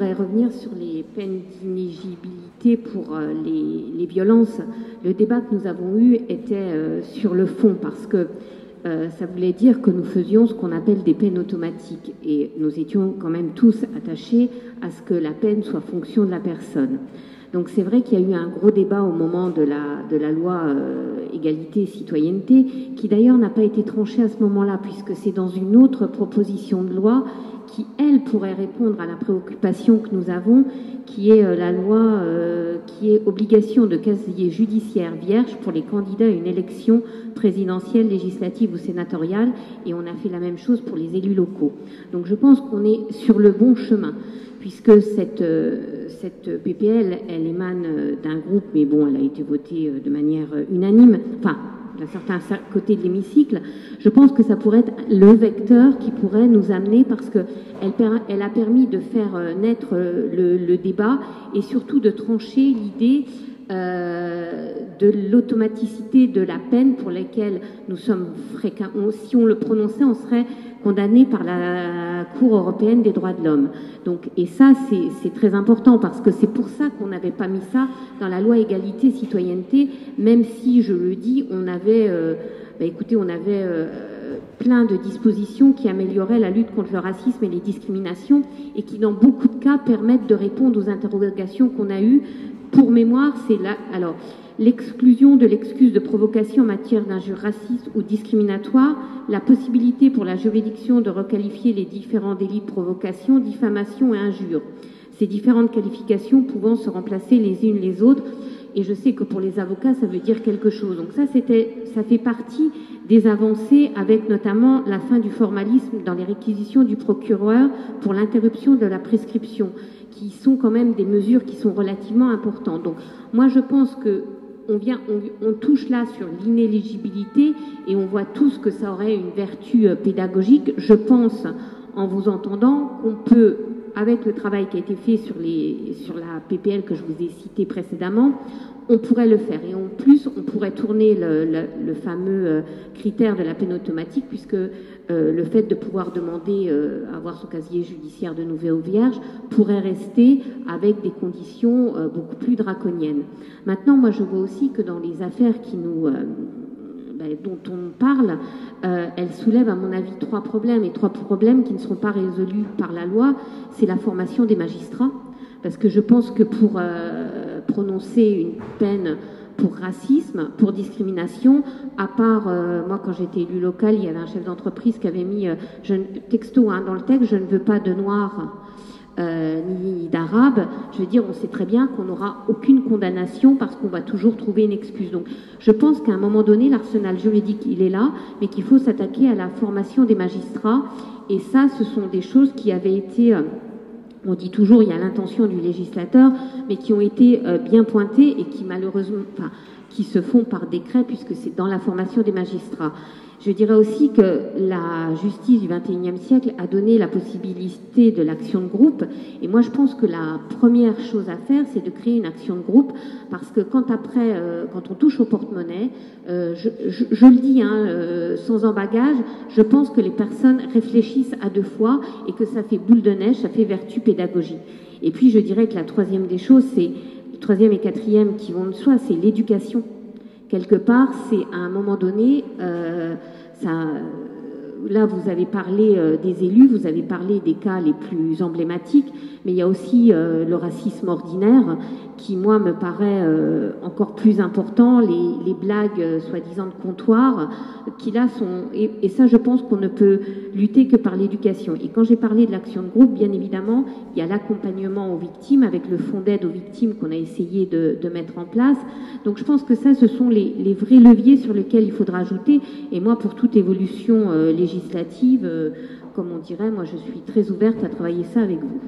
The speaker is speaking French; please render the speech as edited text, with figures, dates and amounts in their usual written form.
voudrais revenir sur les peines d'inéligibilité pour les violences. Le débat que nous avons eu était sur le fond, parce que ça voulait dire que nous faisions ce qu'on appelle des peines automatiques. Et nous étions quand même tous attachés à ce que la peine soit fonction de la personne. Donc c'est vrai qu'il y a eu un gros débat au moment de la loi égalité et citoyenneté, qui d'ailleurs n'a pas été tranché à ce moment-là, puisque c'est dans une autre proposition de loi qui, elle, pourrait répondre à la préoccupation que nous avons, qui est la loi qui est obligation de casier judiciaire vierge pour les candidats à une élection présidentielle, législative ou sénatoriale, et on a fait la même chose pour les élus locaux. Donc je pense qu'on est sur le bon chemin, puisque cette PPL, elle émane d'un groupe, mais bon, elle a été votée de manière unanime, enfin, d'un certain côté de l'hémicycle. Je pense que ça pourrait être le vecteur qui pourrait nous amener, parce qu'elle a permis de faire naître le débat et surtout de trancher l'idée de l'automaticité de la peine pour laquelle nous sommes fréquemment, si on le prononçait, on serait condamné par la Cour européenne des droits de l'homme. Donc, et ça, c'est très important, parce que c'est pour ça qu'on n'avait pas mis ça dans la loi égalité citoyenneté, même si, je le dis, on avait, plein de dispositions qui amélioraient la lutte contre le racisme et les discriminations, et qui, dans beaucoup de cas, permettent de répondre aux interrogations qu'on a eues. Pour mémoire, c'est là, alors, l'exclusion de l'excuse de provocation en matière d'injures racistes ou discriminatoires, la possibilité pour la juridiction de requalifier les différents délits de provocation, diffamation et injure. Ces différentes qualifications pouvant se remplacer les unes les autres. Et je sais que pour les avocats, ça veut dire quelque chose. Donc ça fait partie des avancées, avec notamment la fin du formalisme dans les réquisitions du procureur pour l'interruption de la prescription, qui sont quand même des mesures qui sont relativement importantes. Donc moi, je pense que on touche là sur l'inéligibilité, et on voit tous que ça aurait une vertu pédagogique. Je pense, en vous entendant, qu'on peut, avec le travail qui a été fait sur la PPL que je vous ai citée précédemment, on pourrait le faire. Et en plus, on pourrait tourner le fameux critère de la peine automatique, puisque le fait de pouvoir demander à avoir son casier judiciaire de nouveau vierge pourrait rester avec des conditions beaucoup plus draconiennes. Maintenant, moi, je vois aussi que dans les affaires qui nous... dont on parle, elle soulève à mon avis trois problèmes qui ne seront pas résolus par la loi. C'est la formation des magistrats, parce que je pense que pour prononcer une peine pour racisme, pour discrimination, à part, moi quand j'étais élue locale, il y avait un chef d'entreprise qui avait mis texto dans le texte, je ne veux pas de noirs ni d'arabes. Je veux dire, on sait très bien qu'on n'aura aucune condamnation, parce qu'on va toujours trouver une excuse. Donc je pense qu'à un moment donné, l'arsenal juridique, il est là, mais qu'il faut s'attaquer à la formation des magistrats. Et ça, ce sont des choses qui avaient été... on dit toujours il y a l'intention du législateur, mais qui ont été bien pointées et qui malheureusement, qui se font par décret, puisque c'est dans la formation des magistrats. Je dirais aussi que la justice du XXIe siècle a donné la possibilité de l'action de groupe, et moi je pense que la première chose à faire, c'est de créer une action de groupe, parce que quand on touche au porte-monnaie, je le dis sans embâgage, je pense que les personnes réfléchissent à deux fois, et que ça fait boule de neige, ça fait vertu pédagogique. Et puis je dirais que la troisième des choses, c'est le troisième et quatrième qui vont de soi, c'est l'éducation. Quelque part, c'est à un moment donné, là vous avez parlé des élus, vous avez parlé des cas les plus emblématiques, mais il y a aussi le racisme ordinaire qui, moi, me paraît encore plus important, les blagues soi-disant de comptoir, qui là sont... Et ça, je pense qu'on ne peut lutter que par l'éducation. Et quand j'ai parlé de l'action de groupe, bien évidemment, il y a l'accompagnement aux victimes, avec le fonds d'aide aux victimes qu'on a essayé de mettre en place. Donc je pense que ça, ce sont les vrais leviers sur lesquels il faudra ajouter. Et moi, pour toute évolution législative, comme on dirait, moi je suis très ouverte à travailler ça avec vous.